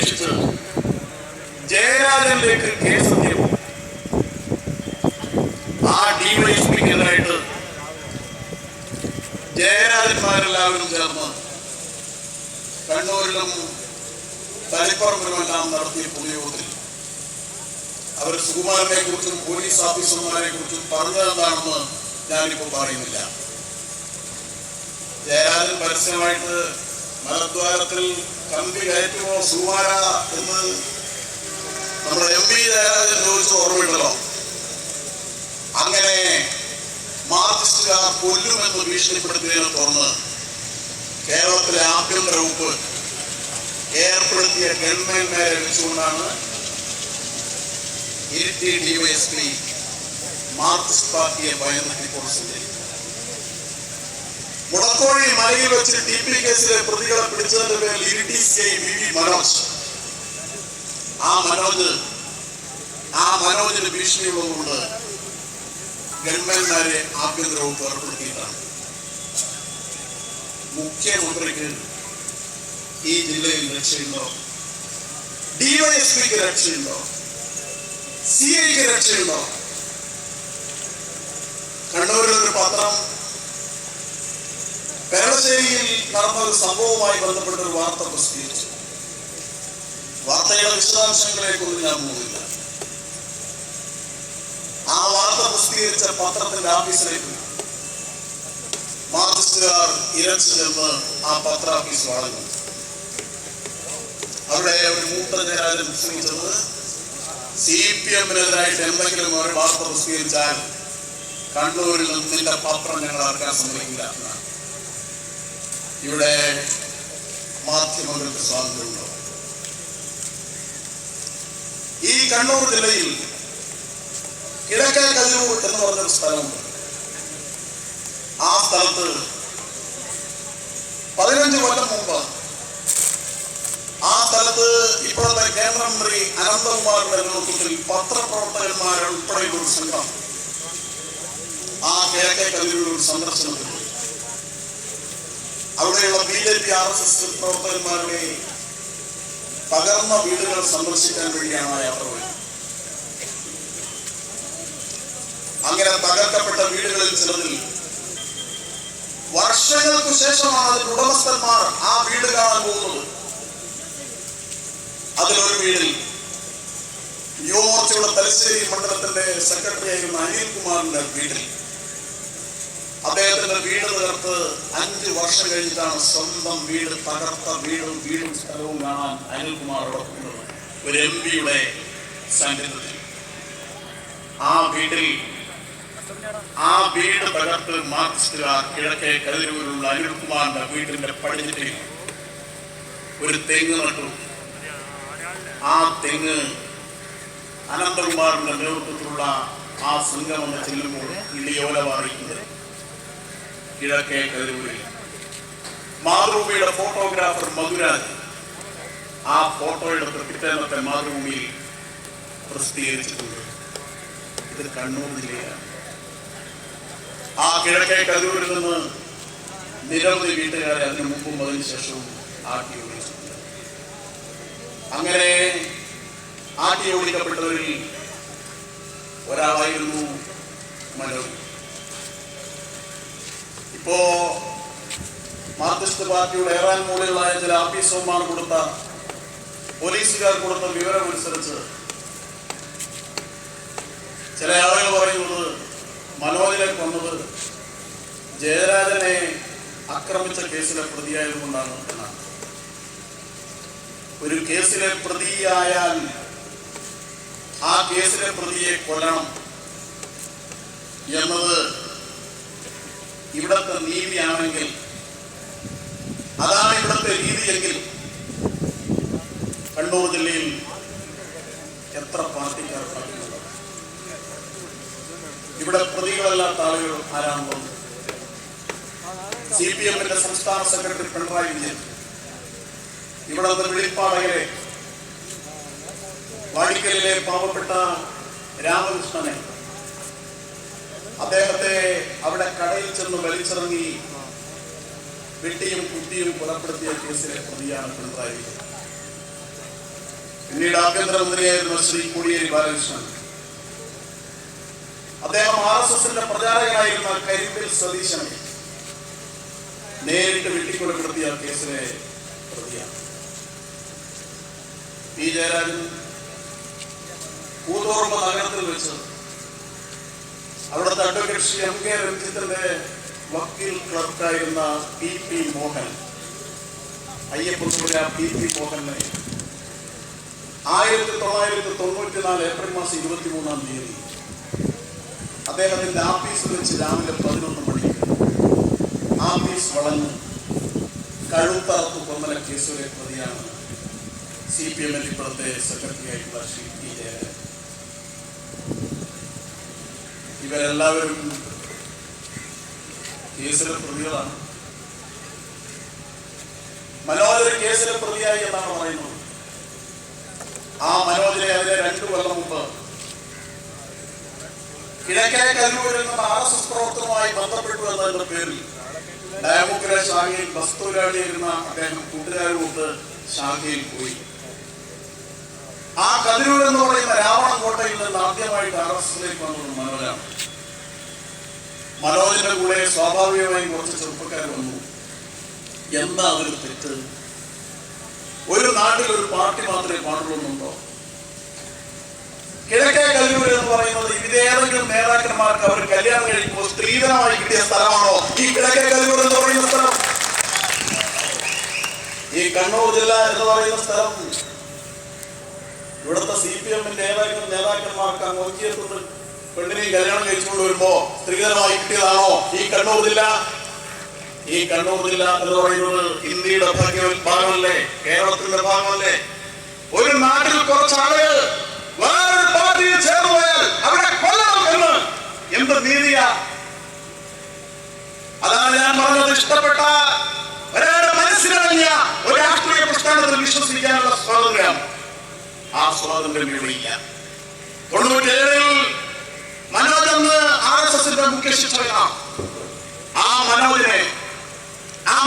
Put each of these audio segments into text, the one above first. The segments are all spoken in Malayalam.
ഉപേക്ഷിച്ച് ജയരാജനിലേക്ക് കേസെത്തിയപ്പോൾ ആ ഡിവൈഎസ്പിക്കെതിരായിട്ട് ജയരാജന്മാരെല്ലാവരും ചേർന്ന് കണ്ണൂരിലും തളിപ്പറമ്പിലുമെല്ലാം നടത്തിയ പൊതുയോഗത്തിൽ അവർ സുകുമാരനെ കുറിച്ചും പോലീസ് ഓഫീസർമാരെ കുറിച്ചും പറഞ്ഞതെന്താണെന്ന് ഞാനിപ്പോൾ പറയുന്നില്ല. ജയരാജൻ പരസ്യമായിട്ട് മലദ്വാരത്തിൽ കമ്പി കയറ്റുമോ സുകുമാര എന്ന് നമ്മുടെ MP ജയരാജൻ ചോദിച്ച് ഓർമ്മയുണ്ടല്ലോ. അങ്ങനെ മാർക്സിസ്റ്റുകാർ കൊല്ലുമെന്ന് ഭീഷണിപ്പെടുത്തിയതിനെ തുടർന്ന് കേരളത്തിലെ ആഭ്യന്തര വകുപ്പ് ഏർപ്പെടുത്തിയ ഗവൺമെന്റിനെ വെച്ചുകൊണ്ടാണ് ഇരിട്ടി ഡിവൈഎസ്പി മാർക്സിസ്റ്റ് പാർട്ടിയെ ഭയന്ന് ഇപ്പോൾ സഞ്ചരിക്കുന്നത്. മുടക്കോഴി മലയിൽ വെച്ച് TP കേസിലെ പ്രതികളെ പിടിച്ചതിന്റെ പേരിൽ ഇരിട്ടി CI VV മനോജ്, ആ മനോജിന് ഭീഷണിയുള്ളതുകൊണ്ട് ഗവൺമെന്റിനെ ആഭ്യന്തര വകുപ്പ് ഏർപ്പെടുത്തിയിട്ടാണ്. മുഖ്യമന്ത്രിക്ക് ഈ ജില്ലയിൽ രക്ഷയുണ്ടോ? ഡിവൈഎസ്പിക്ക് രക്ഷയുണ്ടോ? CIക്ക് രക്ഷയുണ്ടോ? കണ്ണൂരിലൊരു പത്രം പെരളശ്ശേരിയിൽ നടന്ന ഒരു സംഭവവുമായി ബന്ധപ്പെട്ട ഒരു വാർത്ത പ്രസിദ്ധീകരിച്ചു. വാർത്തയുടെ വിശദാംശങ്ങളെക്കുറിച്ച് ഞാൻ പോകുന്നില്ല. ആ വാർത്ത പ്രസിദ്ധീകരിച്ച പത്രത്തിന്റെ ഓഫീസിലേക്ക് മാർക്സിസ്റ്റുകാർ ഇരച്ചു ചെന്ന് ആ പത്രാഫീസ് വളഞ്ഞു. അവിടെ ഒരു മൂത്ത ജയരാജൻ പ്രസംഗിച്ചത് CPM-നെതിരായിട്ട് എന്തെങ്കിലും ഒരു വാർത്ത പ്രസിദ്ധീകരിച്ചാൽ കണ്ണൂരിൽ നിന്നിന്റെ പത്രം ഞങ്ങൾ ഇറക്കാൻ സമ്മതിക്കില്ല എന്നാണ്. ഇവിടെ മാധ്യമങ്ങൾക്ക് സ്വാതന്ത്ര്യമുണ്ടോ? ഈ കണ്ണൂർ ജില്ലയിൽ കിഴക്കേ കല്ലൂർ എന്ന് പറഞ്ഞൊരു സ്ഥലമുണ്ട്. ആ സ്ഥലത്ത് 15 കൊല്ലം മുമ്പ് ആ സ്ഥലത്ത് ഇപ്പോഴത്തെ കേന്ദ്രമന്ത്രി അനന്തകുമാറിന്റെ നേതൃത്വത്തിൽ പത്രപ്രവർത്തകന്മാരുൾപ്പെടെയുള്ള ഒരു സംഘം ആ കിഴക്കേ കല്ലൂരിൽ സന്ദർശനത്തിൽ അവിടെയുള്ള BJP RSS പ്രവർത്തകന്മാരുടെ തകർന്ന വീടുകൾ സന്ദർശിക്കാൻ വേണ്ടിയാണ് ആ യാത്ര പോയത്. അങ്ങനെ തകർക്കപ്പെട്ട വീടുകളിൽ ചിലതിൽ വർഷങ്ങൾക്ക് ശേഷമാണ് അതിന്റെ ഉടമസ്ഥന്മാർ ആ വീട് കാണാൻ പോകുന്നത്. അതിലൊരു വീടിൽ യുവമോർച്ചയുടെ തലശ്ശേരി മണ്ഡലത്തിന്റെ സെക്രട്ടറി ആയിരുന്ന അനിൽകുമാറിന്റെ വീട്ടിൽ അദ്ദേഹത്തിന്റെ വീട് തകർത്ത് 5 വർഷം കഴിഞ്ഞിട്ടാണ് സ്വന്തം വീട് തകർത്ത വീടും സ്ഥലവും കാണാൻ അനിൽകുമാർ ഉറക്കുന്നത് ഒരു MP-യുടെ സാന്നിധ്യത്തിൽ. ആ വീട് തകർത്ത് മാർക്സിസ്റ്റുകാർ കിഴക്കേ കതിരൂരിലുള്ള അനിൽകുമാറിന്റെ വീടിന്റെ പടിഞ്ഞിട്ടിൽ ഒരു തെങ്ങ് നട്ടു. ആ തെങ്ങ് അനന്തകുമാറിന്റെ നേതൃത്വത്തിലുള്ള ആ സംഘം ചെല്ലുമ്പോൾ ഇടിയോല മാറിക്കുന്നത് കിഴക്കേ കതിരൂരിൽ മാതൃഭൂമിയുടെ ഫോട്ടോഗ്രാഫർ മധുരാജ് ആ ഫോട്ടോ എടുത്ത് പിറ്റേന്നത്തെ മാതൃഭൂമിയിൽ പ്രസിദ്ധീകരിച്ചിട്ടുണ്ട്. ഇത് കണ്ണൂർ ജില്ലയാണ്. ആ കിഴക്കേ കതിരൂരിൽ നിന്ന് നിരവധി വീട്ടുകാരെ അതിനു മുമ്പും അതിനു ശേഷവും ആട്ടി ഓടിച്ചിട്ടുണ്ട്. അങ്ങനെ ആട്ടി ഓടിക്കപ്പെട്ടവരിൽ ഒരാളായിരുന്നു മനോജ്. ഇപ്പോ മാർക്സിസ്റ്റ് പാർട്ടിയുടെ ഏറാൻ മൂലകളായ ചില ഓഫീസർമാർ പോലീസുകാർ കൊടുത്ത വിവരമനുസരിച്ച് ചില ആളുകൾ പറയുന്നത് മനോജിനെ കൊന്നത് ജയരാജനെ ആക്രമിച്ച കേസിലെ പ്രതിയായതുകൊണ്ടാണ് എന്നാണ്. ഒരു കേസിലെ പ്രതിയായാൽ ആ കേസിലെ പ്രതിയെ കൊല്ലണം എന്നത് ഇവിടത്തെ നീതിയാണെങ്കിൽ, അതാണ് ഇവിടത്തെ രീതിയെങ്കിൽ കണ്ണൂർ ജില്ലയിൽ എത്ര പാർട്ടിക്കാർ പാർട്ടികളുണ്ട്? ഇവിടെ പ്രതികളല്ലാത്ത ആളുകൾ ആരാണെന്ന് CPM-ന്റെ സംസ്ഥാന സെക്രട്ടറി പിണറായി വിജയൻ, ഇവിടുത്തെ വെളിപ്പാടകരെ, വാടിക്കലിലെ പാവപ്പെട്ട രാമകൃഷ്ണനെ, അദ്ദേഹത്തെ അവിടെ കടയിൽ ചെന്ന് വലിച്ചിറങ്ങി വെട്ടിയും കുത്തിയും കൊലപ്പെടുത്തിയ കേസിലെ പ്രതിയാണ് പിണറായി വിജയൻ. പിന്നീട് ആഭ്യന്തരമന്ത്രിയായിരുന്ന ശ്രീ കോടിയേരി ബാലകൃഷ്ണൻ, അദ്ദേഹം RSSന്റെ പ്രചാരകനായിരുന്ന കരിമ്പിൽ സതീശനെ നേരിട്ട് വെട്ടിക്കൊലപ്പെടുത്തിയ കേസിലെ പ്രതിയാണ്. പി ജയരാജൻ കൂത്തുപറമ്പ് നഗരത്തിൽ വെച്ച് അവിടുത്തെ അഡ്വക്കേറ്റ് ശ്രീ MK രഞ്ജിത്തിന്റെ വക്കീൽ ക്ലർക്കായിരുന്ന PP മോഹൻ, അയ്യപ്പൻപുര PP മോഹനെ 1994 ഏപ്രിൽ മാസം 23-ാം തീയതി അദ്ദേഹത്തിന്റെ ആഫീസിൽ വെച്ച് രാവിലെ 11 മണിക്ക് ആഫീസ് വളഞ്ഞ് കഴുത്തറത്ത് കൊന്നല കേസിലെ പ്രതിയാണ് CPM ഇപ്പോഴത്തെ സെക്രട്ടറി ആയിട്ടുള്ള ശ്രീ P ജയരാജൻ. ഇവരെല്ലാവരും കേസിലെ പ്രതികളാണ്. മനോജ് കേസിലെ പ്രതിയായി എന്നാണ് പറയുന്നത്. ആ മനോജിനെ അതിലെ 2 കൊല്ലം മുമ്പ് കിഴക്കേ കല്ലൂരിൽ നിന്ന് RSS പ്രവർത്തനവുമായി ബന്ധപ്പെട്ടു എന്നതിന്റെ പേരിൽ ഡയമോക്രാ ശാഖയിൽ ബസ് തൊഴിലാളിയായിരുന്ന അദ്ദേഹം കൂട്ടുകാരുമൊത്ത് ശാഖയിൽ പോയി. ആ കല്ലൂർ എന്ന് പറയുന്ന രാവണൻകോട്ടയിൽ നിന്ന് ആദ്യമായിട്ട് RSSലേക്ക് വന്നത് മനോജാണ്. മനോജിന്റെ കൂടെ സ്വാഭാവികമായും കുറച്ച് ചെറുപ്പക്കാർ വന്നു. എന്താ ഒരു തെറ്റ്? ഒരു നാട്ടിൽ ഒരു പാർട്ടി മാത്രമേ പാടുള്ളൂന്നുണ്ടോ? കിഴക്കേ കല്ലൂർ എന്ന് പറയുന്നത് ഇതേതെങ്കിലും നേതാക്കന്മാർക്ക് അവർ കല്യാണം കഴിക്കുമ്പോൾ സ്ത്രീധനമായി കിട്ടിയ സ്ഥലമാണോ ഈ കിഴക്കേ കല്ലൂർ എന്ന് പറയുന്ന സ്ഥലം? ഈ കണ്ണൂർ ജില്ല എന്ന് പറയുന്ന സ്ഥലം ഇവിടുത്തെ CPMന്റെ ഏതെങ്കിലും നേതാക്കന്മാർക്ക് നോക്കിയെത്തുന്ന പെണ്ണിനെയും കല്യാണം കഴിച്ചുകൊണ്ട് വരുമ്പോ സ്ത്രീധനമായി കിട്ടിയതാണോ ഈ കണ്ണൂർ ജില്ല? ഈ കണ്ണൂർ ജില്ല എന്ന് പറയുന്നത് ഇന്ത്യയുടെ ഭാഗമല്ലേ, കേരളത്തിന്റെ ഭാഗമല്ലേ? ഒരു നാട്ടിൽ കുറച്ച് ആളുകൾ വേറൊരു പാർട്ടിയിൽ ചേർന്ന് പോയാൽ അവിടെ കൊല്ലണം എന്ന് എന്ത് നീതിയാ? അതാണ് ഞാൻ പറഞ്ഞത്. ഇഷ്ടപ്പെട്ട ഒരാളുടെ മനസ്സിലിറങ്ങിയ ഒരു രാഷ്ട്രീയ പ്രസ്ഥാനത്തിൽ വിശ്വസിക്കാനുള്ള സ്വാതന്ത്ര്യം, ആ സ്വാതന്ത്ര്യം ഇവിടെയില്ല. 97-ൽ മനോജ് എന്ന് RSSന്റെ മുഖ്യ ശിക്ഷകനാണ്. ആ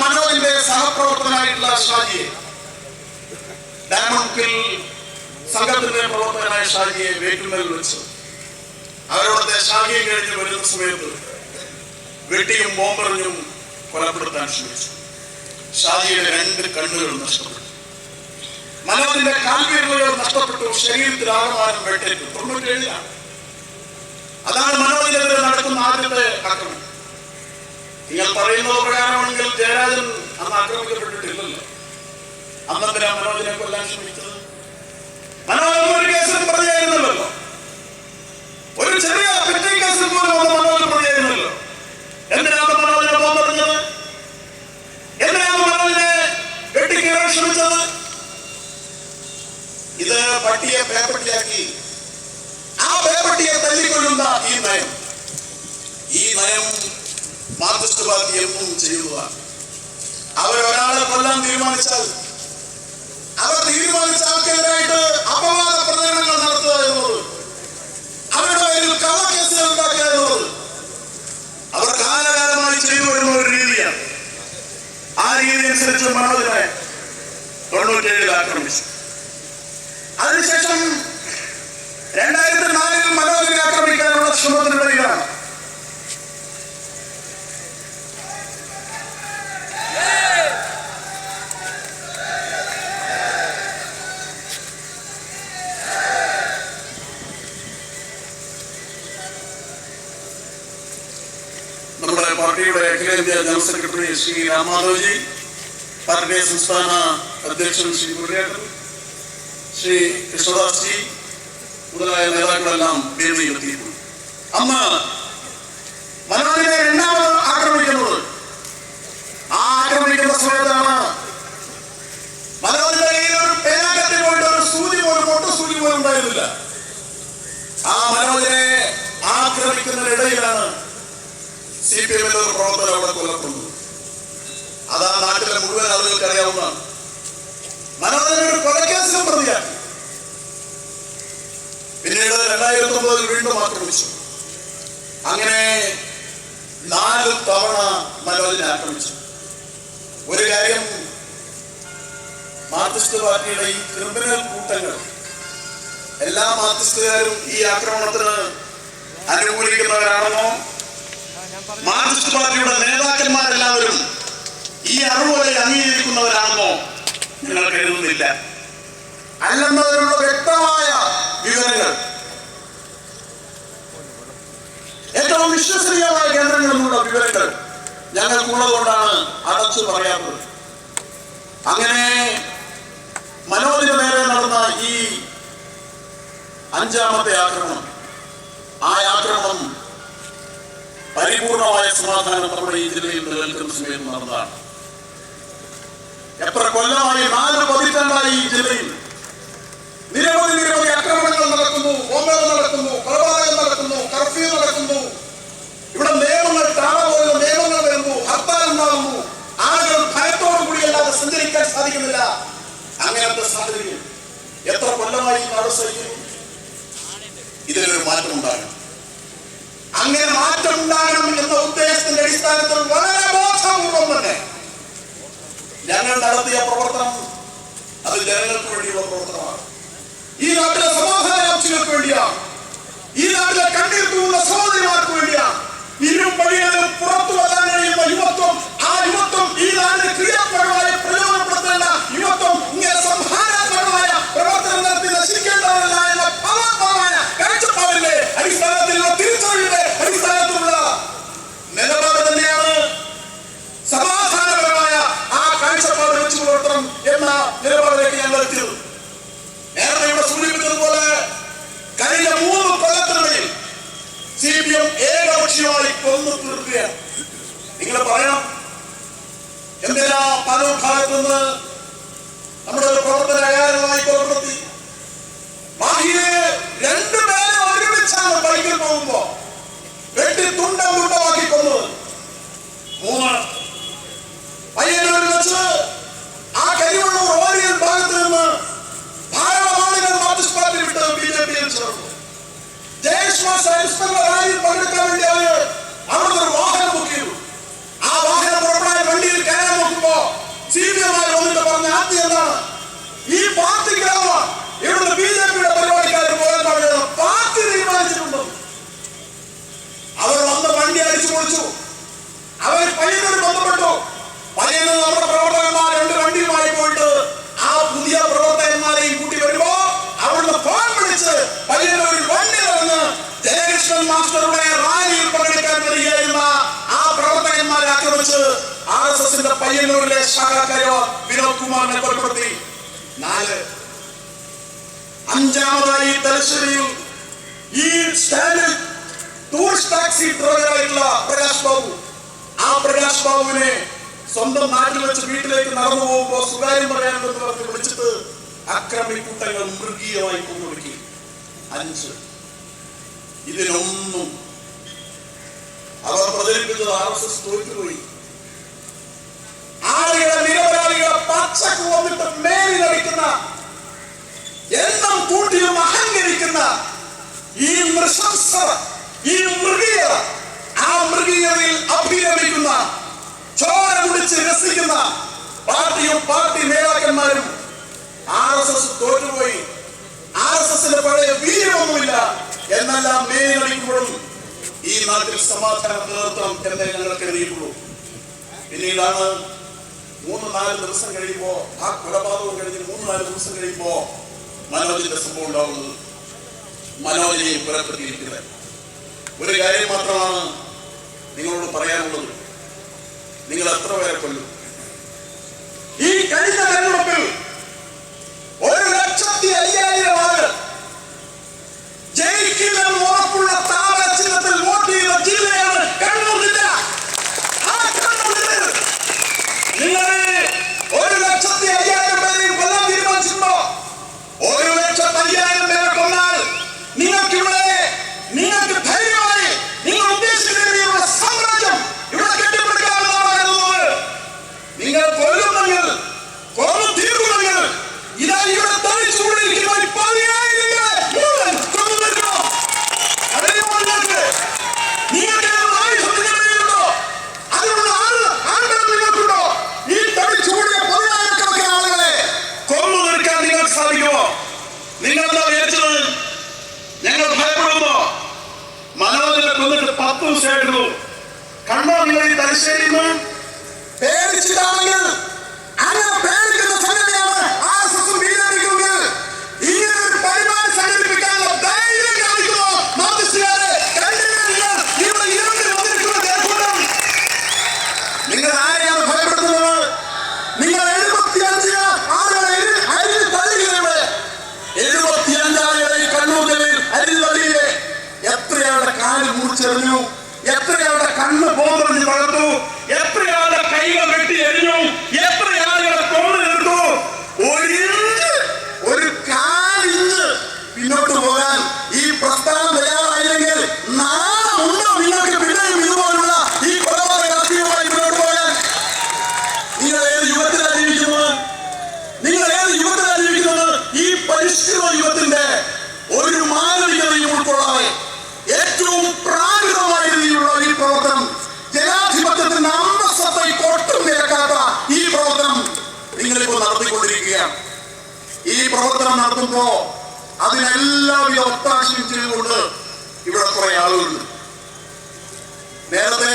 മനോജിന്റെ സഹപ്രവർത്തനായിട്ടുള്ള ഷാജിയെ, ഡയമണ്ടിൽ സംഘത്തിന്റെ പ്രവർത്തകനായ ഷാജിയെ വേറ്റുമേൽ വെച്ച് അവരോടത്തെ ശാഖയും കഴിഞ്ഞ് വരുന്ന സമയത്ത് വെട്ടിയും ബോംബെറിഞ്ഞും കൊലപ്പെടുത്താൻ ശ്രമിച്ചു. ഷാജിയുടെ 2 കണ്ണുകൾ നഷ്ടപ്പെട്ടു. മനോജിന്റെ കാൽവിരലുകൾ നഷ്ടപ്പെട്ടു. ശരീരത്തിൽ ആകമാനം വെട്ടേറ്റു. 97-ലാണ്. അതാണ് മനോജിനെതിരെ നടക്കുന്ന ആദ്യത്തെ ആക്രമണം. നിങ്ങൾ പറയുന്നത് പ്രകാരമാണെങ്കിൽ ജയരാജൻ അന്ന് ആക്രമിക്കപ്പെട്ടിട്ടില്ലല്ലോ. അന്നെന്തിനാ മനോജിനെ കൊല്ലാൻ ശ്രമിച്ചത്? മനോജ് ഒരു കേസിൽ പ്രതിയായിരുന്നല്ലോ. ഒരു ചെറിയ പെറ്റി കേസിൽ പോലും മനോജ് പ്രതിയായിരുന്നല്ലോ. എന്തിനാണ് മനോജിനെ ബോംബെറിഞ്ഞത്? എന്തിനാണ് മനോജിനെ വെട്ടിക്കീറാൻ ശ്രമിച്ചത്? ഇത് പട്ടിയെ പേപ്പട്ടിയാക്കി ആ പേപ്പട്ടിയെ തല്ലിക്കൊള്ളുന്ന ഈ നയം മാർക്സിസ്റ്റ് പാർട്ടി എന്നും ചെയ്യുന്നതാണ്. അവരൊരാളെ കൊല്ലാൻ തീരുമാനിച്ചാൽ അവർ തീരുമാനിച്ച ആൾക്കെതിരായിട്ട് അപവാദ പ്രചരണങ്ങൾ നടത്തുക എന്നുള്ളത്, അവരുടെ പേരിൽ കള്ളക്കേസുകൾ ഉണ്ടാക്കുക എന്നുള്ളത് അവർ കാലകാലമായി ചെയ്തു വരുന്ന ഒരു രീതിയാണ്. ആ രീതി അനുസരിച്ച് മനോജിനെ 97-ൽ ആക്രമിച്ചു. അതിനുശേഷം 2004-ൽ മനോജിനെ ആക്രമിക്കാനുള്ള ശ്രമത്തിനിടയിലാണ് നമ്മുടെ പാർട്ടിയുടെ അഖിലേന്ത്യാ ജനറൽ സെക്രട്ടറി ശ്രീ രാമാധവ്ജി, പാർട്ടിയുടെ സംസ്ഥാന അധ്യക്ഷൻ ശ്രീ മുരളീധരൻ, ശ്രീ കൃഷ്ണദാസ് ജി മുതലായ നേതാക്കളെല്ലാം വേദിയിലെത്തിയിരുന്നു. അന്ന് മനോജിനെ 2ാമത് ആക്രമിക്കുന്നത്, ആ ആക്രമിക്കുന്ന സമയത്താണ് മനോജിന്റെ കയ്യിൽ ഒരു പേനാകത്തിൽ പോയിട്ട് ഒരു സൂചി പോലും, പൊട്ടസൂചി പോലും ഉണ്ടായിരുന്നില്ല. ആ മനോജിനെ ആക്രമിക്കുന്നതിനിടയിലാണ് CPMന്റെ ഒരു പ്രവർത്തനം അവിടെ കൊല്ലപ്പെടുന്നത്. അതാ നാട്ടിലെ മുഴുവൻ ആളുകൾക്ക് അറിയാവുന്നതാണ്. മനോജിനെ ഒരു കൊലക്കേസിലും പ്രതിയാക്കി. പിന്നീട് 2009-ൽ വീണ്ടും ആക്രമിച്ചു. അങ്ങനെ 4 തവണ മനോജിനെ ആക്രമിച്ചു. ഒരു കാര്യം മാർക്സിസ്റ്റ് പാർട്ടിയുടെ ഈ ക്രിമിനൽ കൂട്ടങ്ങൾ, എല്ലാ മാർക്സിസ്റ്റുകാരും ഈ ആക്രമണത്തിന് അനുകൂലിക്കുന്നവരാണെന്നോ മാർക്സിസ്റ്റ് പാർട്ടിയുടെ നേതാക്കന്മാരെല്ലാവരും ഈ അറിവുകളെ അംഗീകരിക്കുന്നവരാണെന്നോ ഞങ്ങൾ കരുതുന്നില്ല. അല്ലെന്നതിനുള്ള വ്യക്തമായ വിവരങ്ങൾ ഏറ്റവും വിശ്വസനീയമായ കേന്ദ്രങ്ങളിൽ നിന്നുള്ള വിവരങ്ങൾ ഞങ്ങൾക്കുള്ളതുകൊണ്ടാണ് അടച്ചു പറയാത്തത്. അങ്ങനെ മനോജിന് നേരെ നടന്ന ഈ 5ാമത്തെ ആക്രമണം, ആ ആക്രമണം പരിപൂർണമായ സമാധാനം നമ്മുടെ ഈ ജില്ലയിൽ നിലനിൽക്കുന്ന സമയത്ത് നടന്നതാണ്. എത്ര കൊല്ലമായി, 4 പതിറ്റാണ്ടായി ഈ ജില്ലയിൽ നിരവധി ആക്രമണങ്ങൾ നടക്കുന്നു, ബോംബുകൾ നടക്കുന്നു, കൊലപാതകം നടക്കുന്നു, കർഫ്യൂ നടക്കുന്നു. ഇവിടെ നിയമങ്ങൾ കാണാതെ നിയമങ്ങൾ വരുന്നു, ഹർത്താൽ ഉണ്ടാകുന്നു. ആളുകൾ ഭയത്തോടു കൂടിയല്ലാതെ സഞ്ചരിക്കാൻ സാധിക്കുന്നില്ല. അങ്ങനത്തെ സാഹചര്യം എത്ര കൊല്ലമായി നാട് സഹിക്കുന്നു. ഇതിനൊരു മാറ്റം ഉണ്ടാകണം. അങ്ങനെ മാറ്റം ഉണ്ടാകണം എന്ന ഉദ്ദേശത്തിന്റെ അടിസ്ഥാനത്തിൽ വളരെ ബോധപൂർവം തന്നെ ഞങ്ങൾ നടത്തിയ പ്രവർത്തനം അത് ജനങ്ങൾക്ക് വേണ്ടിയുള്ള പ്രവർത്തനമാണ്. ഈ നാട്ടിലെ സമാധാനാംശങ്ങൾക്ക് വേണ്ടിയാണ്. ഈ നാട്ടിലെ കണ്ണീർ തൂങ്ങുന്ന സഹോദരിമാർക്ക് വേണ്ടിയാണ്. ഇരുമ്പഴികളും പുറത്തു വരാൻ കഴിയുന്ന യുവത്വം, ആ യുവത്വം ഈ നാടിന് ക്രിയാത്മകമായി പ്രയോജനപ്പെടുത്തേണ്ട യുവത്വം ഇങ്ങനെ സംഹാരാത്മകമായ പ്രവർത്തനം നടത്തി നശിക്കേണ്ടതല്ല എന്ന ഫലപ്രദമായ കാഴ്ചപ്പാടിന്റെ അടിസ്ഥാനത്തിലുള്ള തിരിച്ചറിവിന്റെ അടിസ്ഥാനത്തിലുള്ള നിലപാട് തന്നെയാണ് സമാധാനപരമായ ആ കാഴ്ചപ്പാട് വെച്ചു പുലർത്തണം എന്ന നിലപാടിലേക്ക് ഞങ്ങൾ എത്തിയത്. നേരത്തെ ഇവിടെ സൂചിപ്പിച്ചതുപോലെ കഴിഞ്ഞ 3 കൊല്ലത്തിനിടയിൽ CPM ഏകപക്ഷീയമായി കൊന്നു തീർക്കുകയാണ്. നിങ്ങൾ പറയണം, എന്തിനാ പല ഭാഗത്തു നിന്ന് നമ്മുടെ ഒരു പ്രവർത്തന ഏകാഗ്രമായി കൊലപ്പെടുത്തി? മാഹിയെ 2 പേരെ ഒരുമിച്ചാണ് ബൈക്കിൽ പോകുമ്പോ വെട്ടി തുണ്ടമാക്കി കൊന്നത്. 3 പയ്യന്നൂരിൽ വെച്ച് ആ കരിവള്ളൂർ ഓരിയൽ ഭാഗത്ത് നിന്ന് ധാരാളം ആളുകൾ മാർക്സിസ്റ്റ് പാർട്ടി വിട്ട് BJP-യിൽ ചേർന്നു. പങ്കെടുക്കാൻ വേണ്ടി അവിടുന്ന് ഒരു വാഹനം ബുക്ക് ചെയ്തു. ആ വാഹനം പുറപ്പെടാൻ വണ്ടിയിൽ കയറാൻ നോക്കുമ്പോ CPM വന്നിട്ട് പറഞ്ഞ ആദ്യം എന്താണ്, ഈ പാർട്ടിക്കാണ് ഇവിടുന്ന് BJP-യുടെ പരിപാടിക്കാർ പോകാൻ പാടില്ല, പാർട്ടി തീരുമാനിച്ചിട്ടുണ്ട്. അവർ വന്ന് വണ്ടി അടിച്ചു പൊളിച്ചു. അവർ പയ്യന്നൂർ ബന്ധപ്പെട്ടു. പയ്യന്നൂർ നമ്മുടെ പ്രവർത്തകന്മാർ 2 വണ്ടിയുമായി പോയിട്ട് ആ പുതിയ പ്രവർത്തകന്മാരെയും കൂട്ടി വരുമ്പോ അവിടുന്ന് ഫോൺ വിളിച്ച് പയ്യന്നൂരിൽ വണ്ടി നടന്ന് ജയകൃഷ്ണൻ മാസ്റ്ററുടെ റാലിയിൽ പങ്കെടുക്കാൻ വരികയായിരുന്ന ആ പ്രവർത്തകന്മാരെ ആക്രമിച്ച് RSSന്റെ പയ്യന്നൂരിലെ ശാഖാക്കാരോ വിനോദ് കുമാറിനെ കൊലപ്പെടുത്തി. 4 5ാമതായി തലശ്ശേരിയിൽ ഈ സ്റ്റാൻഡിൽ ടൂറിസ്റ്റ് ടാക്സി ഡ്രൈവറായിട്ടുള്ള പ്രകാശ് ബാബു, ആ പ്രകാശ് ബാബുവിനെ സ്വന്തം നാട്ടിൽ വെച്ച് വീട്ടിലേക്ക് നടന്നു പോകുമ്പോ സ്വകാര്യം പറയാനെന്ന് പറഞ്ഞ് വിളിച്ചിട്ട് അക്രമിക്കൂട്ടങ്ങൾ മൃഗീയമായി കൊന്നൊടുക്കി. 5 ഇതിനൊന്നും അവർ പ്രചരിപ്പിച്ചത് RSS തോറ്റുപോയി. ആളുകളെ നിരപരാധികളെ പച്ചക്ക് വന്നിട്ട് മേരി നടിക്കുന്ന, എണ്ണം കൂട്ടിയും അഹങ്കരിക്കുന്ന ഈ നൃശംസത, ഈ മൃഗീയത, ആ മൃഗീയതയിൽ അഭിരമിക്കുന്ന, ചോര കുടിച്ച് രസിക്കുന്ന പാർട്ടിയും പാർട്ടി നേതാക്കന്മാരും RSS തോറ്റുപോയി. RSSന്റെ പഴയ വീര്യമൊന്നുമില്ല എന്നെല്ലാം മേനി നടിക്കുമ്പോഴും ഈ നാട്ടിൽ സമാധാനം നിലനിർത്തണം എന്നേ ഞങ്ങൾ കരുതിയിട്ടുള്ളൂ. പിന്നീടാണ് 3-4 ദിവസം കഴിയുമ്പോ, ആ കൊലപാതകം കഴിഞ്ഞ് 3-4 ദിവസം കഴിയുമ്പോ മനോജിന്റെ സംഭവം ഉണ്ടാവുന്നത്. മനോജിനെ പുറപ്പെടുത്തിയിരിക്കുന്നത് ഒരു കാര്യം മാത്രമാണ് നിങ്ങളോട് പറയാനുള്ളത്. നിങ്ങൾ എത്ര പേരെ കൊല്ലും? ഈ കഴിഞ്ഞ തെരഞ്ഞെടുപ്പിൽ 1,05,000 ആളുകൾ ജയിക്കുമെന്ന് ഉറപ്പുള്ള താമര ചിഹ്നത്തിൽ വോട്ട് ചെയ്ത ജില്ലയാണ് കണ്ണൂർ ജില്ല. ആ കണ്ണൂർ ജില്ലയിൽ നിങ്ങൾ 1,05,000 പേരെയും കൊല്ലാൻ തീരുമാനിച്ചിട്ടുണ്ടോ? 1,05,000 പേരെ കൊന്നാൽ നിങ്ങൾക്ക് ധൈര്യമായി നിങ്ങൾ ഉദ്ദേശിക്കുന്ന സാമ്രാജ്യം ഇവിടെ കെട്ടിപ്പടുക്കാമെന്നാണ് കരുതുന്നത്. നിങ്ങൾ കൊല്ലുന്നെങ്കിൽ കൊന്നു തീർക്കുമെങ്കിൽ സാധിക്കുമോ? നിങ്ങൾ എന്താ വിചാരിച്ചത്? ഞങ്ങൾ ഭയപ്പെടുന്നു. മനോജിനെ കൊന്നിട്ട് 10 ദിവസമായിരുന്നു. കണ്ടോ നിങ്ങൾ ഈ തലശ്ശേരിയിൽ നിന്ന്? പേടിച്ചിട്ടാണെങ്കിൽ അങ്ങനെ പേടിക്കുന്ന സംഗതിയാണ് ആർഎസ്എസും ബിജെപിക്കും. ഇങ്ങനെ ഒരു പരിപാടി സംഘടിപ്പിക്കാനുള്ള ധൈര്യം കാണിക്കുമോ മാർക്സിസ്റ്റുകാരെ? ഇവിടെ ഇരുണ്ട് വന്നിരിക്കുന്ന ദേഹം നിങ്ങൾ ആരെയാണ് ഭയപ്പെടുത്തുന്നത്? നിങ്ങൾ 75 ആളുകളെ അരിഞ്ഞ് തള്ളിയില്ലേ? 75 ആളുകളെ കണ്ണൂരിൽ അരിഞ്ഞ് തള്ളിയില്ലേ? എത്രയാളുടെ കാല് മുറിച്ചെറിഞ്ഞു, എത്രയാളുടെ കണ്ണ് പോന്നെറിഞ്ഞ് വളർത്തു, എത്രയാളുടെ കൈകൾ വെട്ടി എരിഞ്ഞു, എത്രയാളുകളെ കൊന്നു തീർത്തു. ഒരു കാലിഞ്ച് പിന്നോട്ട് പോകാൻ ഈ പ്രസ്ഥാനം തയ്യാറായില്ലെങ്കിൽ നാളെ നിങ്ങൾക്ക് പിന്നെയും ഇതുപോലുള്ള ഈ കൊലപാതകമായി മുന്നോട്ട് പോകാൻ. നിങ്ങൾ ഏത് യുഗത്തിലാണ് ജീവിക്കുന്നത്? നിങ്ങൾ ഏത് യുഗത്തിലാണ് ജീവിക്കുന്നത്? ഈ പരിഷ്കൃത യുഗത്തിന്റെ ഒരു മാനവികതയും ഉൾക്കൊള്ളാതെ ഏറ്റവും പ്രാകൃതമായ രീതിയിലുള്ള ഈ പ്രവർത്തനം, ജനാധിപത്യത്തിന്റെ അന്തസ്സത്തെ കൊട്ടും നിരക്കാത്ത ഈ പ്രവർത്തനം നിങ്ങളിപ്പോൾ നടത്തിക്കൊണ്ടിരിക്കുകയാണ്. ഈ പ്രവർത്തനം നടത്തുമ്പോ അതിനെല്ലാവിധ ഒത്താശയും ചെയ്തുകൊണ്ട് ഇവിടെ കുറെ ആളുകളുണ്ട്. നേരത്തെ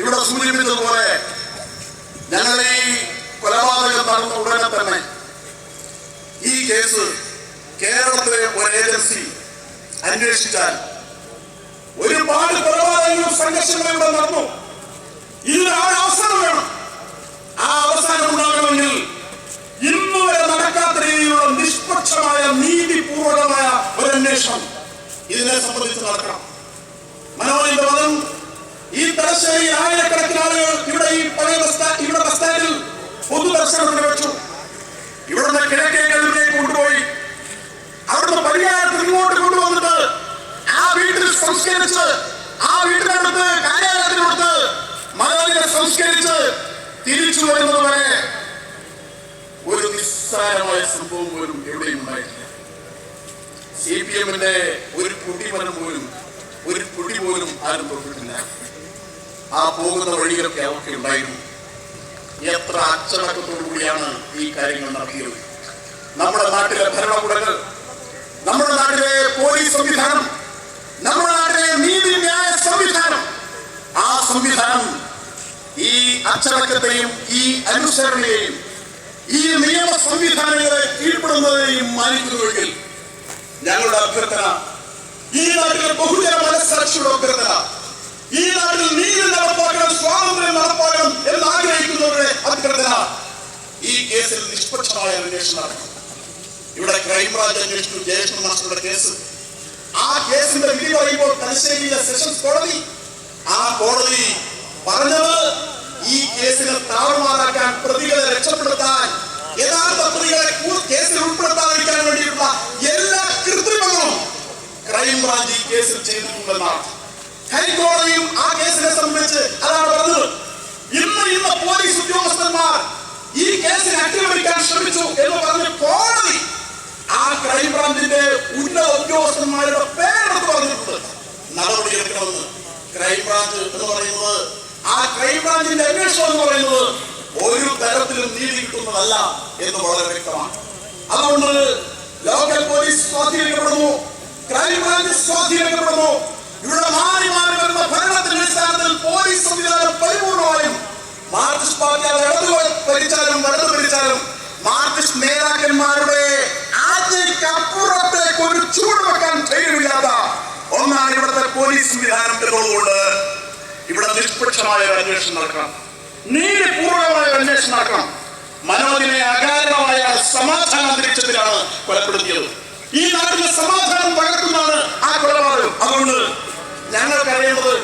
ഇവിടെ സൂചിപ്പിച്ചതുപോലെ ഞങ്ങൾ ഈ കൊലപാതകം നടന്ന ഉടനെ തന്നെ ഈ കേസ് കേരളത്തിലെ ഒരു ഏജൻസി അന്വേഷിച്ചാൽ ഒരുപാട് കൊലപാതകങ്ങളും സംഘർഷങ്ങളും ഇവിടെ നടന്നു. ഇതിന് അവസാനം വേണം. ആ അവസാനം ഉണ്ടാകണമെങ്കിൽ ഇന്ന് വരെ നടക്കാത്ത രീതിയിലുള്ള നിഷ്പക്ഷമായ നീതിപൂർവകമായ ഒരു അന്വേഷണം ഇതിനെ സംബന്ധിച്ച് നടക്കണം. മനോജിന്റെ വധം ഈ തലശ്ശേരി ആയിരക്കണക്കിന് ആളുകൾ ഇവിടെ ഈ പഴയ ഇവിടെ ബസ് സ്റ്റാൻഡിൽ പൊതുദർശനത്തിന് വെച്ചു. ഇവിടുന്ന് കിഴക്കേ കടലിലേക്ക് കൊണ്ടുപോയി അവിടുന്ന് പരിഹാരത്തിൽ ഇങ്ങോട്ട് കൊണ്ടുവന്നിട്ട് ആ വീട്ടിൽ സംസ്കരിച്ച്, ആ വീട്ടിനടുത്ത് കാര്യാലയത്തിനടുത്ത് മനോജിനെ സംസ്കരിച്ച് തിരിച്ചു വരുന്നത് വരെ ഒരു നിസ്സാരമായ സംഭവം പോലും എവിടെയും ഉണ്ടായിട്ടില്ല. CPM-ന്റെ ഒരു കുടിമരം പോലും, ഒരു കുടി പോലും ആരും തൊട്ടിട്ടില്ല. ആ പോകുന്ന വഴികളൊക്കെ അവർക്ക് ഉണ്ടായിരുന്നു. എത്ര അച്ചടക്കത്തോടു കൂടിയാണ് ഈ കാര്യങ്ങൾ നടത്തിയത്. നമ്മുടെ നാട്ടിലെ ഭരണകൂടങ്ങൾ, നമ്മുടെ നാട്ടിലെ പോലീസ് സംവിധാനം, നമ്മുടെ നാട്ടിലെ നീതിന്യായ സംവിധാനം, ആ സംവിധാനം ഈ അച്ചടക്കത്തെയും ഈ അനുസരണയെയും ഈ നിയമ സംവിധാനങ്ങളെ കീഴ്പ്പെടുന്നതിനെയും മാനിക്കുന്നുവെങ്കിൽ ഞങ്ങളുടെ അഭ്യർത്ഥന, ഈ നാട്ടിലെ ബഹുജന മനസ്സാക്ഷിയുടെ അഭ്യർത്ഥന, ഈ നാട്ടിൽ നീതി നടപ്പാക്കണം, സ്വാതന്ത്ര്യം നടപ്പാക്കണം എന്ന് ആഗ്രഹിക്കുന്നവരുടെ അഭ്യർത്ഥന, ഈ കേസിൽ നിഷ്പക്ഷമായ അന്വേഷണം നടക്കണം. ഇവിടെ ക്രൈംബ്രാഞ്ച് അന്വേഷിച്ചു ജയകൃഷ്ണൻ മാസ്റ്ററുടെ കേസ്. ആ കേസിന്റെ വിധി പറയുമ്പോൾ തലശ്ശേരിയിലെ സെഷൻസ് കോടതി, ആ കോടതി പറഞ്ഞത് ഈ കേസിനെ താറുമാറാക്കാൻ, പ്രതികളെ രക്ഷപ്പെടുത്താൻ, യഥാർത്ഥ പ്രതികളെ കേസിൽ ഉൾപ്പെടുത്താതിരിക്കാൻ വേണ്ടിയിട്ടുള്ള എല്ലാ കൃത്രിമങ്ങളും ക്രൈംബ്രാഞ്ച് ഈ കേസിൽ ചെയ്തിട്ടുണ്ടെന്നാണ്. ഹൈക്കോടതിയും ആ കേസിനെ സംബന്ധിച്ച് അതാണ് പറഞ്ഞത്. ഇന്ന് പോലീസ് ഉദ്യോഗസ്ഥന്മാർ ഈ കേസിനെ അട്ടിമറിക്കാൻ ശ്രമിച്ചു എന്ന് പറഞ്ഞ് കോടതി ആ ക്രൈംബ്രാഞ്ചിന്റെ ഉന്നത ഉദ്യോഗസ്ഥന്മാരുടെ പേരെടുത്ത് പറഞ്ഞിട്ടുണ്ട്. നടപടിയെടുക്കണമെന്ന്. ക്രൈംബ്രാഞ്ച് എന്ന് പറയുന്നത്, ആ ക്രൈംബ്രാഞ്ചിന്റെ അന്വേഷണം എന്ന് പറയുന്നത് ഒരു തരത്തിലും നീതി കിട്ടുന്നതല്ല എന്ന് വളരെ വ്യക്തമാണ്. അതുകൊണ്ട് ലോക്കൽ പോലീസ് സ്വാധീനിക്കപ്പെടുന്നു, ക്രൈംബ്രാഞ്ച് സ്വാധീനിക്കപ്പെടുന്നു. ഇവിടെ മാറി മാറി വരുന്ന ഭരണത്തിന്റെ അടിസ്ഥാനത്തിൽ പോലീസ് സംവിധാനം പരിപൂർണമായും മാർക്സിസ്റ്റ് പാർട്ടി അത് ഇടതു ഭരിച്ചാലും വലതു ഭരിച്ചാലും മാർക്സിസ്റ്റ് നേതാക്കന്മാരുടെ ആജ്ഞയ്ക്കപ്പുറത്തേക്ക് ഒരു ചൂട് വെക്കാൻ ധൈര്യമില്ലാത്ത ഒന്നാണ് ഇവിടുത്തെ പോലീസ് സംവിധാനം എന്നതുകൊണ്ട് ഇവിടെ നിഷ്പക്ഷമായ ഒരു അന്വേഷണം നടക്കണം, നീതിപൂർവമായ ഒരു അന്വേഷണം നടക്കണം. മനോജിനെ അകാരണമായ സമാധാന അന്തരീക്ഷത്തിലാണ് കൊലപ്പെടുത്തിയത്. ഈ നാട്ടിലെ സമാധാനം തകർക്കുന്നതാണ് ആ കൊലപാതകം. അതുകൊണ്ട് ഞങ്ങൾക്കറിയേണ്ടത്,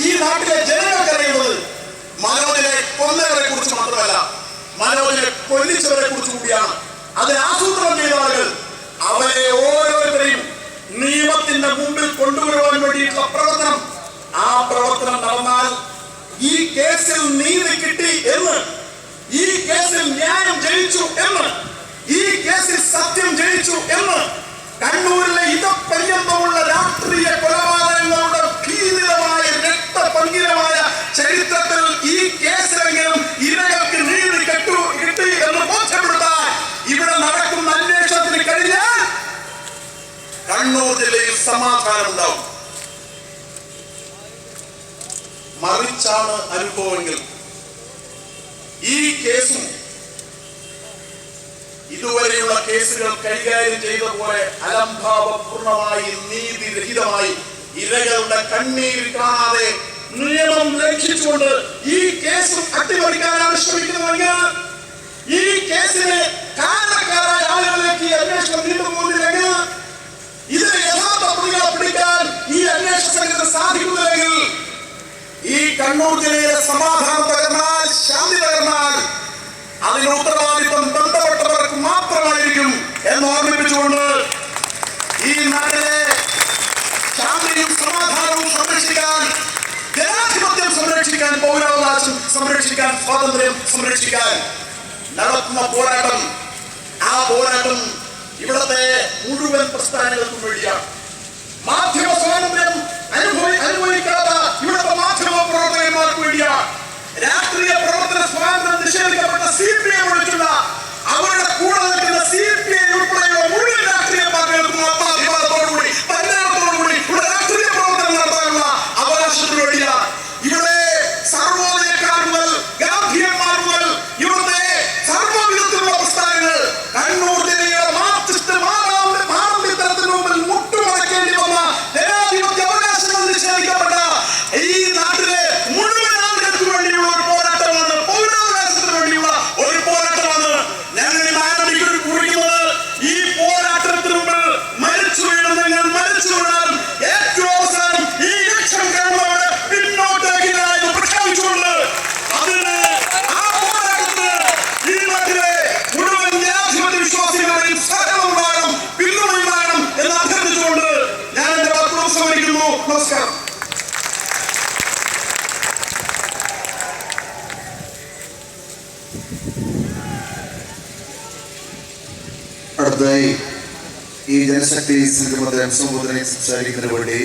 ഈ നാട്ടിലെ ജനങ്ങൾക്കറിയേണ്ടത് മനോജിനെ കൊന്നവരെ കുറിച്ച് മാത്രമല്ല, മനോജിനെ കൊല്ലിച്ചവരെ കുറിച്ച് കൂടിയാണ്. അതിന് ആസൂത്രണം ചെയ്ത ആളുകൾ അവരെ ഓരോരുത്തരെയും നിയമത്തിന്റെ മുമ്പിൽ കൊണ്ടുവരുവാൻ വേണ്ടിയിട്ടുള്ള പ്രവർത്തനം, ആ പ്രവർത്തനം നടന്നാൽ ഈ കേസിൽ നീതി കിട്ടി എന്ന്, ഈ കേസിൽ ന്യായം ജയിച്ചു എന്ന്, ഈ കേസിൽ സത്യം ജയിച്ചു എന്ന് കണ്ണൂരിലെ ഇതപര്യന്തമുള്ള രാഷ്ട്രീയ കൊലപാതകങ്ങളുടെ ഭീതിതമായ രക്തപങ്കിലമായ ചരിത്രത്തിൽ ഈ കേസിലെങ്കിലും ഇരകൾക്ക് നീതി കിട്ടി എന്ന് ബോധ്യപ്പെടുത്താൻ ഇവിടെ നടക്കുന്ന അന്വേഷണം സമാധാനം ഉണ്ടാവും. മറിച്ചാണ് അനുഭവമെങ്കിൽ ഈ കേസും ഇതുവരെയുള്ള കേസുകൾ കൈകാര്യം ചെയ്ത പോലെ അലംഭാവപൂർണമായി നീതിരഹിതമായി ഇരകളുടെ കണ്ണീർ കാണാതെ നിയമം ലംഘിച്ചുകൊണ്ട് ഈ കേസും അട്ടിമറിക്കാനാണ് ശ്രമിക്കുന്നതെങ്കിൽ, ഈ കേസിന് കാരണക്കാരായ ആളുകളിലേക്ക് ഈ അന്വേഷണം നീണ്ടുപോകുന്നില്ലെങ്കിൽ, ഇതിന് യഥാർത്ഥ പ്രതികളെ പിടിക്കാൻ ഈ അന്വേഷണ സംഘത്തിന് സാധിക്കുന്നില്ലെങ്കിൽ, ഈ കണ്ണൂർ ജില്ലയിലെ സമാധാനം തകർന്നാൽ, ശാന്തി തകർന്നാൽ അതിന് ഉത്തരവാദിത്വം ബന്ധപ്പെട്ടവർക്ക് മാത്രമായിരിക്കും എന്ന് ഓർമ്മിപ്പിച്ചുകൊണ്ട് ഈ നാട്ടിലെ ശാന്തിയും സമാധാനവും സംരക്ഷിക്കാൻ, ജനാധിപത്യം സംരക്ഷിക്കാൻ, പൗരാവകാശം സംരക്ഷിക്കാൻ, സ്വാതന്ത്ര്യം സംരക്ഷിക്കാൻ നടത്തുന്ന പോരാട്ടം, ആ പോരാട്ടം ഇവിടത്തെ മുഴുവൻ പ്രസ്ഥാനങ്ങൾക്കും വേണ്ടിയാണ്. മാധ്യമ സ്വാതന്ത്ര്യം അനുഭവിക്കാത്ത ഇവിടുത്തെ മാധ്യമ പ്രവർത്തകന്മാർക്ക് വേണ്ടിയാണ്. രാഷ്ട്രീയ പ്രവർത്തന സ്വാതന്ത്ര്യം നിഷേധിക്കപ്പെട്ട CPI ഒഴിച്ചുള്ള അവരുടെ കൂടെ നിൽക്കുന്ന CPI ഉൾപ്പെടെയുള്ള മുഴുവൻ രാഷ്ട്രീയ പാർട്ടികൾക്കും ആത്മാഭിമാനത്തോടുകൂടി, പരിണാമത്തോടുകൂടി ഇവിടെ രാഷ്ട്രീയ പ്രവർത്തനം നടത്താനുള്ള അവകാശത്തിന് വേണ്ടിയാണ്. ഇവിടെ സർവോദയക്കാർ മുതൽ ഗാന്ധിയന്മാർ മുതൽ ഇവിടുത്തെ സർവ്വവിധത്തിലുള്ള പ്രസ്ഥാനങ്ങൾ കണ്ണൂർ ജില്ലയുടെ മാനവികതരത്തിന് മുമ്പിൽ മുട്ടുമടക്കേണ്ടി വന്ന ജനാധിപത്യ അവകാശങ്ങൾ നിഷേധിക്കപ്പെട്ട ഈ നാട്ടിലെ മുഴുവൻ ആളുകൾക്ക് വേണ്ടിയുള്ള ഒരു പോരാട്ടമാണ്, പൗരാവകാശത്തിന് വേണ്ടിയുള്ള ഒരു പോരാട്ടമാണ് ഞങ്ങൾ ഈ മാനവികർ കുറിക്കുന്നത്. ഈ പോരാട്ടത്തിന് മുമ്പിൽ മരിച്ചു വീഴുന്നെങ്കിൽ മരിച്ചു വീണാൽ ഏറ്റവും അവസാനം ഈ ലക്ഷ്യം കാണുന്നവരെ പിന്നോട്ടേക്കായി പ്രഖ്യാപിച്ചുകൊണ്ട് അതിന് ആ പോരാട്ടത്തിന് ഈ നാട്ടിലെ മുഴുവൻ ജനാധിപത്യ വിശ്വാസികളുടെയും സഹകരണം ഉണ്ടാകണം, പിന്തുണ ഉണ്ടാകണം എന്ന് അഭ്യർത്ഥിച്ചുകൊണ്ട് ഞാൻ എന്റെ വാക്കുകൾ ഉപസംഹരിക്കുന്നു. നമസ്കാരം. അടുത്തതായി ഈ ജനശക്തി സംഗമത്തെ അഭിസംബോധനയിൽ സംസാരിക്കുന്നതിന് വേണ്ടി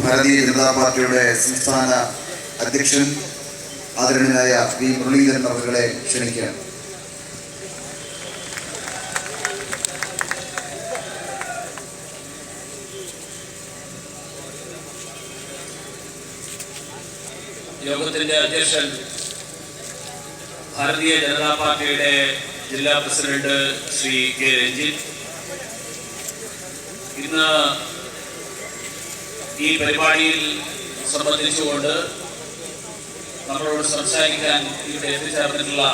ഭാരതീയ ജനതാ പാർട്ടിയുടെ സംസ്ഥാന അധ്യക്ഷൻ ആദരണീയനായ വി മുരളീധരൻ അവരുടെ ക്ഷണിക്കുകയാണ്. യോഗത്തിന്റെ അധ്യക്ഷൻ ഭാരതീയ ജനതാ പാർട്ടിയുടെ ജില്ലാ പ്രസിഡന്റ് ശ്രീ കെ രഞ്ജിത്ത്, ഇന്ന് ഈ പരിപാടിയിൽ സംബന്ധിച്ചുകൊണ്ട് നമ്മളോട് സംസാരിക്കാൻ ഇവിടെ എത്തിച്ചേർന്നിട്ടുള്ള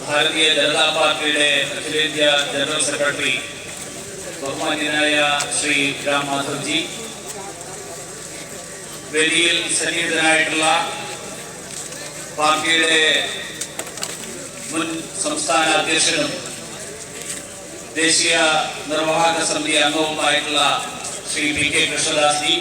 ഭാരതീയ ജനതാ പാർട്ടിയുടെ അഖിലേന്ത്യാ ജനറൽ സെക്രട്ടറി ബഹുമാന്യനായ ശ്രീ രാം മാധവ്ജി, വേദിയിൽ സന്നിഹിതനായിട്ടുള്ള പാർട്ടിയുടെ മുൻ സംസ്ഥാന അധ്യക്ഷനും ദേശീയ നിർവാഹക സമിതി അംഗവുമായിട്ടുള്ള Shri P K Krishnadas G,